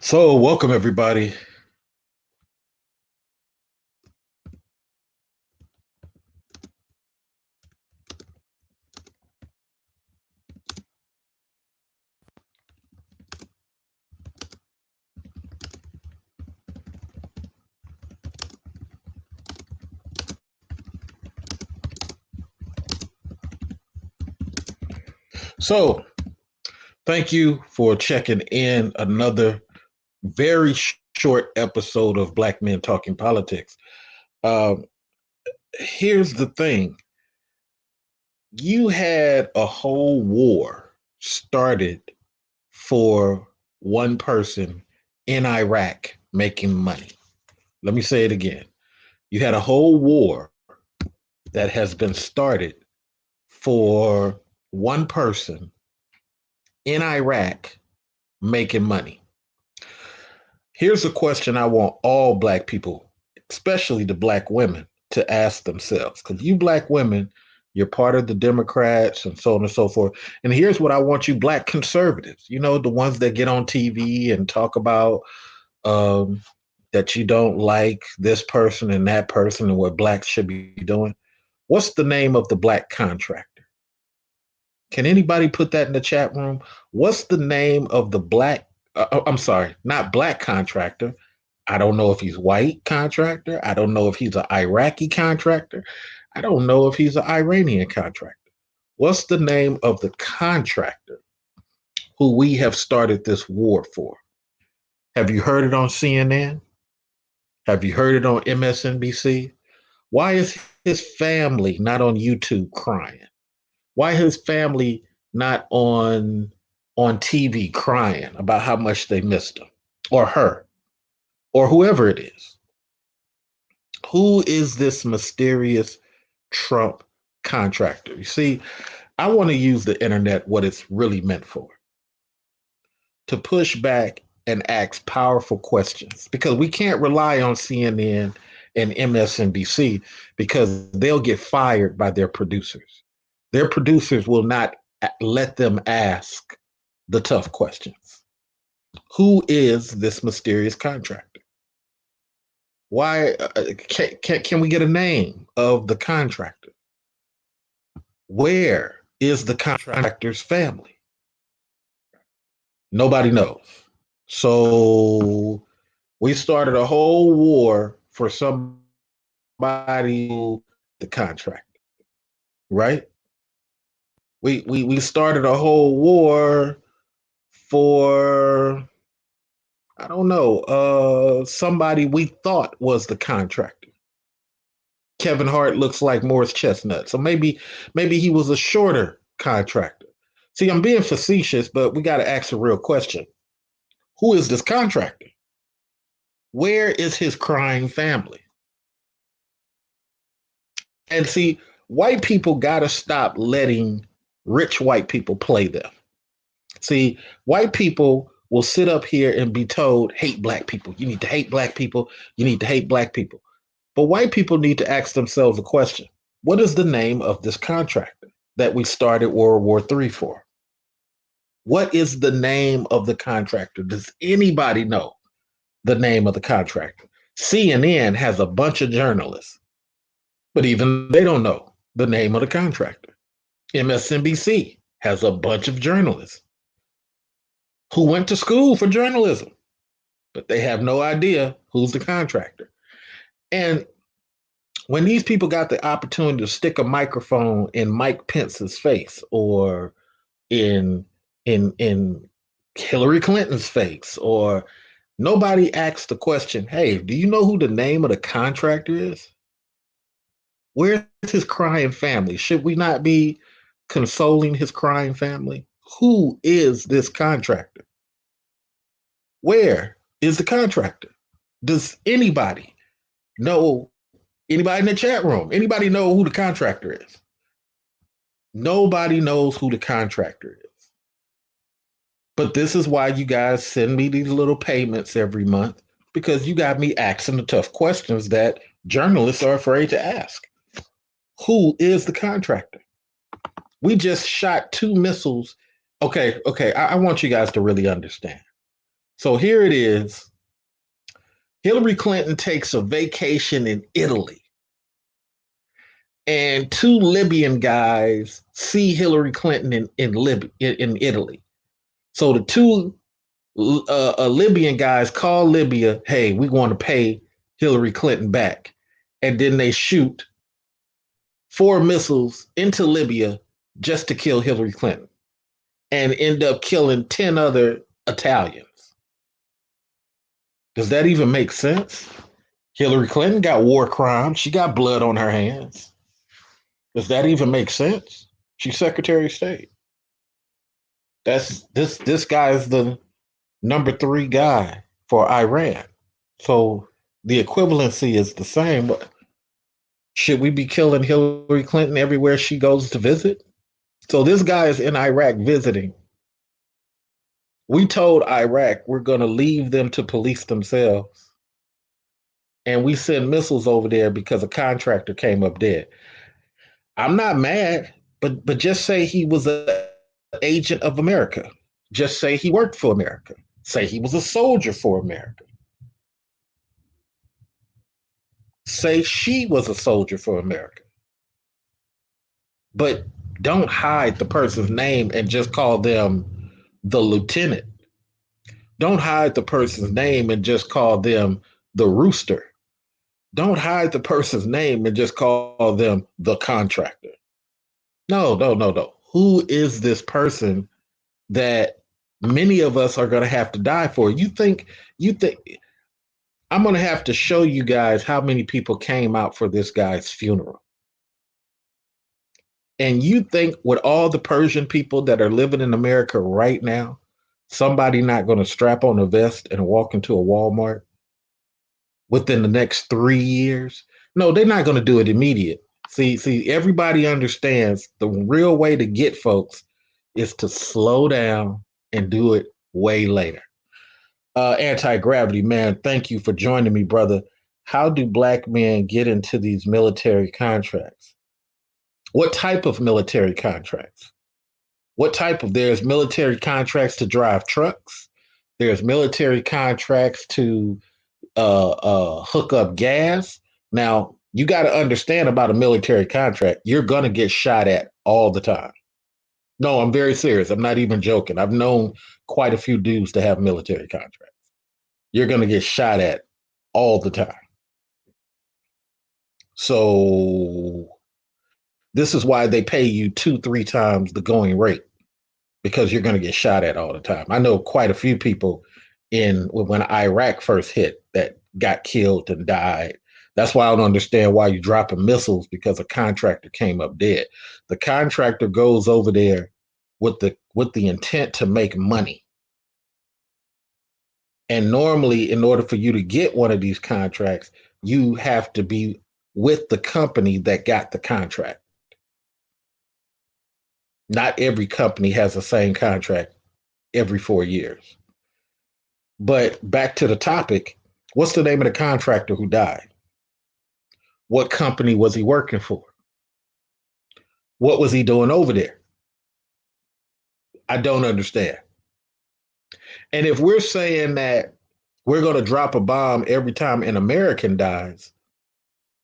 So, welcome everybody. So, thank you for checking in another very short episode of Black Men Talking Politics. Um, Here's the thing: you had a whole war started for one person in Iraq making money. Let me say it again. You had a whole war that has been started for one person in Iraq making money. Here's a question I want all Black people, especially the Black women, to ask themselves. Because you Black women, you're part of the Democrats and so on and so forth. And here's what I want you Black conservatives, the ones that get on TV and talk about um, that you don't like this person and that person and what Blacks should be doing. What's the name of the Black contractor? Can anybody put that in the chat room? What's the name of the Black? I'm sorry, not Black contractor. I don't know if he's white contractor. I don't know if he's an Iraqi contractor. I don't know if he's an Iranian contractor. What's the name of the contractor who we have started this war for? Have you heard it on CNN? Have you heard it on MSNBC? Why is his family not on YouTube crying? Why his family not on TV crying about how much they missed him or her or whoever it is? Who is this mysterious Trump contractor? You see, I want to use the internet what it's really meant for, to push back and ask powerful questions, because we can't rely on CNN and MSNBC because they'll get fired by their producers. Their producers will not let them ask the tough questions. Who is this mysterious contractor? Why can we get a name of the contractor? Where is the contractor's family? Nobody knows. So we started a whole war for somebody who the contractor, right? We started a whole war for, I don't know, somebody we thought was the contractor. Kevin Hart looks like Morris Chestnut. So maybe he was a shorter contractor. See, I'm being facetious, but we got to ask a real question. Who is this contractor? Where is his crying family? And see, white people got to stop letting rich white people play them. See, white people will sit up here and be told, hate Black people. You need to hate Black people. You need to hate Black people. But white people need to ask themselves a question. What is the name of this contractor that we started World War III for? What is the name of the contractor? Does anybody know the name of the contractor? CNN has a bunch of journalists, but even they don't know the name of the contractor. MSNBC has a bunch of journalists who went to school for journalism, but they have no idea who's the contractor. And when these people got the opportunity to stick a microphone in Mike Pence's face or in in Hillary Clinton's face, or nobody asked the question, hey, do you know who the name of the contractor is? Where's his crying family? Should we not be consoling his crying family? Who is this contractor? Where is the contractor? Does anybody know? Anybody in the chat room? Anybody know who the contractor is? Nobody knows who the contractor is. But this is why you guys send me these little payments every month, because you got me asking the tough questions that journalists are afraid to ask. Who is the contractor? We just shot two missiles. Okay, I want you guys to really understand. So here it is. Hillary Clinton takes a vacation in Italy, and two Libyan guys see Hillary Clinton in Italy. So the two Libyan guys call Libya, hey, we want to pay Hillary Clinton back. And then they shoot 4 missiles into Libya just to kill Hillary Clinton and end up killing 10 other Italians. Does that even make sense? Hillary Clinton got war crimes. She got blood on her hands. Does that even make sense? She's Secretary of State. This guy is the number 3 guy for Iran. So the equivalency is the same. But should we be killing Hillary Clinton everywhere she goes to visit? So this guy is in Iraq visiting. We told Iraq we're going to leave them to police themselves. And we send missiles over there because a contractor came up dead. I'm not mad, but just say he was an agent of America. Just say he worked for America. Say he was a soldier for America. Say she was a soldier for America. But don't hide the person's name and just call them the lieutenant. Don't hide the person's name and just call them the rooster. Don't hide the person's name and just call them the contractor. No, no, no, no. Who is this person that many of us are going to have to die for? You think I'm going to have to show you guys how many people came out for this guy's funeral. And you think with all the Persian people that are living in America right now, somebody not going to strap on a vest and walk into a Walmart within the next 3 years? No, they're not going to do it immediate. See, everybody understands the real way to get folks is to slow down and do it way later. Anti-gravity, man, thank you for joining me, brother. How do black men get into these military contracts? What type of military contracts? There's military contracts to drive trucks. There's military contracts to hook up gas. Now, you got to understand about a military contract. You're going to get shot at all the time. No, I'm very serious. I'm not even joking. I've known quite a few dudes to have military contracts. You're going to get shot at all the time. So this is why they pay you 2-3 times the going rate, because you're going to get shot at all the time. I know quite a few people when Iraq first hit that got killed and died. That's why I don't understand why you're dropping missiles, because a contractor came up dead. The contractor goes over there with the intent to make money. And normally, in order for you to get one of these contracts, you have to be with the company that got the contract. Not every company has the same contract every 4 years. But back to the topic, what's the name of the contractor who died? What company was he working for? What was he doing over there? I don't understand. And if we're saying that we're going to drop a bomb every time an American dies,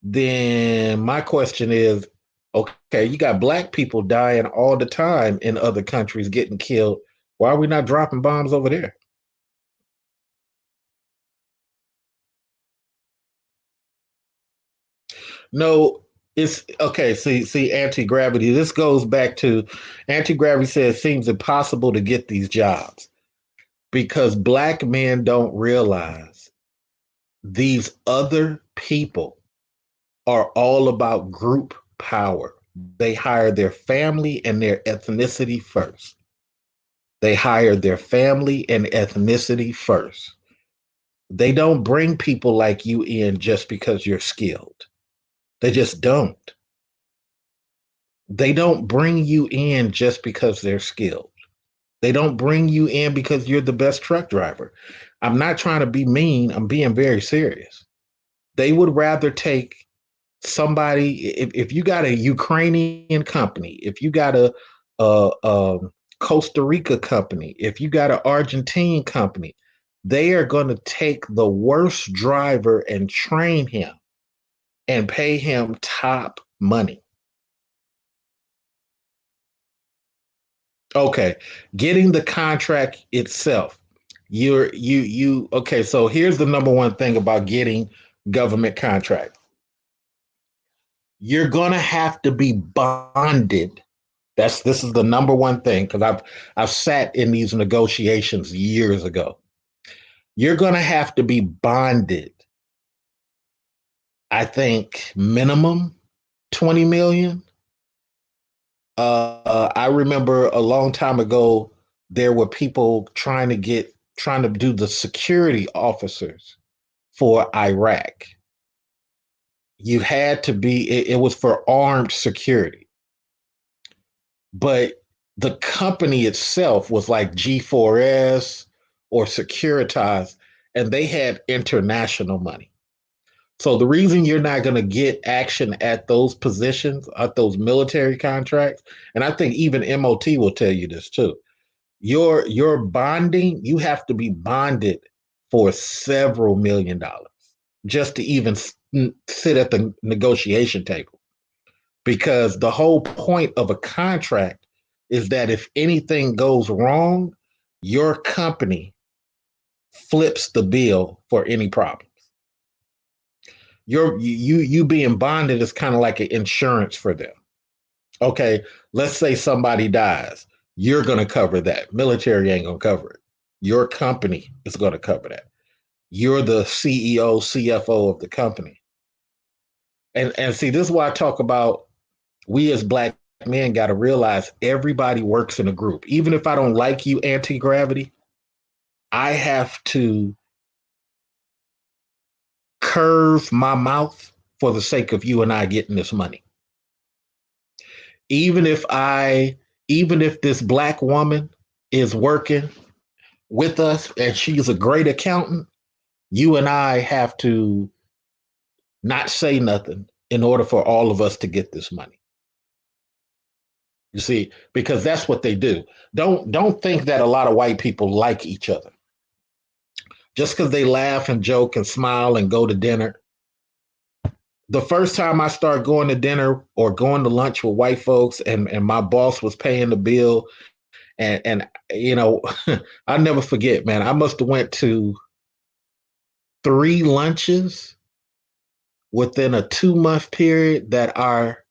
then my question is, okay, you got black people dying all the time in other countries getting killed. Why are we not dropping bombs over there? No, it's okay. See, anti-gravity. This goes back to anti-gravity says it seems impossible to get these jobs because black men don't realize these other people are all about group power. They hire their family and their ethnicity first. They hire their family and ethnicity first. They don't bring people like you in just because you're skilled. They just don't. They don't bring you in just because they're skilled. They don't bring you in because you're the best truck driver. I'm not trying to be mean. I'm being very serious. They would rather take somebody, if you got a Ukrainian company, if you got a Costa Rica company, if you got an Argentine company, They are going to take the worst driver and train him and pay him top money. Okay, getting the contract itself. Okay, so here's the number one thing about getting government contract. You're going to have to be bonded. This is the number one thing because I've sat in these negotiations years ago. You're going to have to be bonded. I think minimum 20 million. I remember a long time ago, there were people trying to do the security officers for Iraq. You had to be, it was for armed security, but the company itself was like G4S or Securitas, and they had international money. So the reason you're not going to get action at those positions, at those military contracts, and I think even MOT will tell you this too. Your bonding, you have to be bonded for several $1,000,000 just to even sit at the negotiation table. Because the whole point of a contract is that if anything goes wrong, your company flips the bill for any problems. You being bonded is kind of like an insurance for them. Okay, let's say somebody dies. You're going to cover that. Military ain't going to cover it. Your company is going to cover that. You're the CEO, CFO of the company. And see, this is why I talk about we as black men got to realize everybody works in a group. Even if I don't like you, anti-gravity, I have to curve my mouth for the sake of you and I getting this money. Even if I, even if this black woman is working with us and she's a great accountant, you and I have to not say nothing in order for all of us to get this money. You see, because that's what they do. Don't think that a lot of white people like each other. Just because they laugh and joke and smile and go to dinner. The first time I started going to dinner or going to lunch with white folks and my boss was paying the bill and you know, I'll never forget, man. I must have went to 3 lunches within a 2-month period that our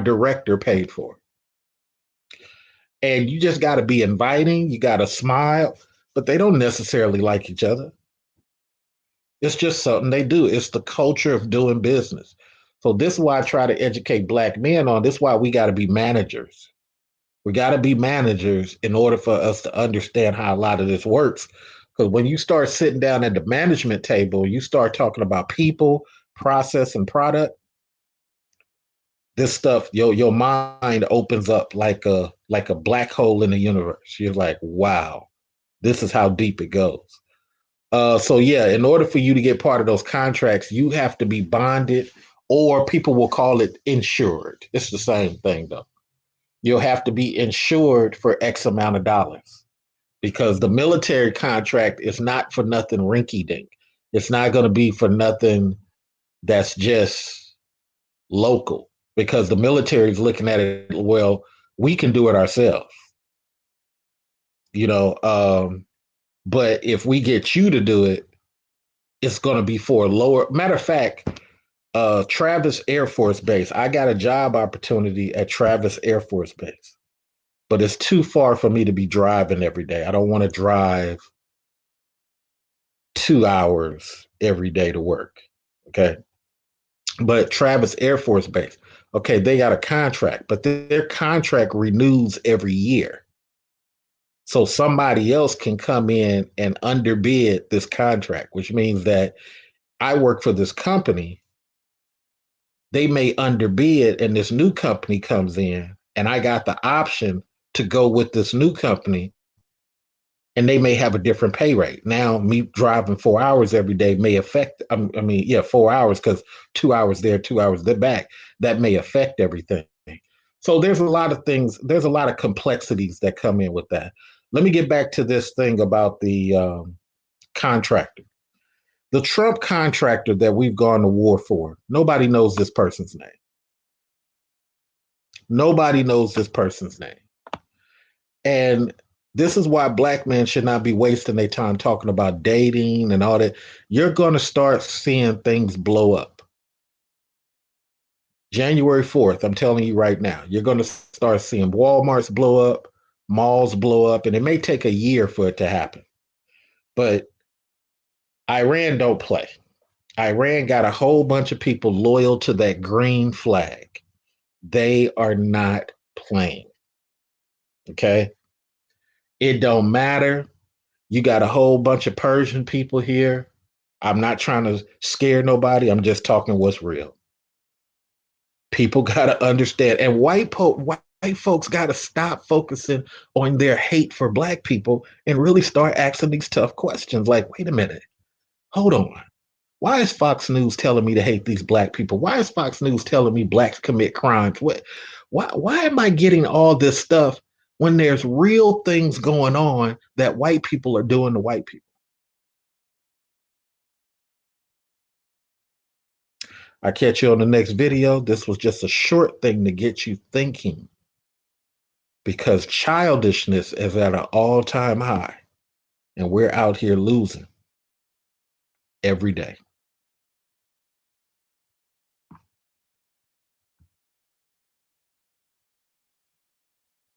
director paid for. And you just got to be inviting, you got to smile, but they don't necessarily like each other. It's just something they do. It's the culture of doing business. So this is why I try to educate black men on this. Is why we got to be managers. We got to be managers in order for us to understand how a lot of this works. Because when you start sitting down at the management table, you start talking about people, process, and product. This stuff, your mind opens up like a black hole in the universe. You're like, wow, this is how deep it goes. So yeah, in order for you to get part of those contracts, you have to be bonded, or people will call it insured. It's the same thing though. You'll have to be insured for X amount of dollars because the military contract is not for nothing rinky dink. It's not going to be for nothing that's just local because the military is looking at it, well, we can do it ourselves, you know. But if we get you to do it, it's going to be for a lower. Matter of fact, Travis Air Force Base. I got a job opportunity at Travis Air Force Base, but it's too far for me to be driving every day. I don't want to drive 2 hours every day to work. Okay. But Travis Air Force Base, okay, they got a contract, but their contract renews every year. So somebody else can come in and underbid this contract, which means that I work for this company. They may underbid, and this new company comes in, and I got the option to go with this new company, and they may have a different pay rate. Now, me driving 4 hours every day may affect, I mean, yeah, 4 hours because 2 hours there, 2 hours there back, that may affect everything. So there's a lot of things, there's a lot of complexities that come in with that. Let me get back to this thing about contractor. The Trump contractor that we've gone to war for, nobody knows this person's name. Nobody knows this person's name. And this is why black men should not be wasting their time talking about dating and all that. You're going to start seeing things blow up. January 4th, I'm telling you right now, you're going to start seeing Walmarts blow up, malls blow up, and it may take a year for it to happen. But Iran don't play. Iran got a whole bunch of people loyal to that green flag. They are not playing. Okay? It don't matter. You got a whole bunch of Persian people here. I'm not trying to scare nobody. I'm just talking what's real. People got to understand. And white folks got to stop focusing on their hate for black people and really start asking these tough questions like, wait a minute, hold on. Why is Fox News telling me to hate these black people? Why is Fox News telling me blacks commit crimes? Why am I getting all this stuff when there's real things going on that white people are doing to white people? I catch you on the next video. This was just a short thing to get you thinking because childishness is at an all-time high and we're out here losing every day.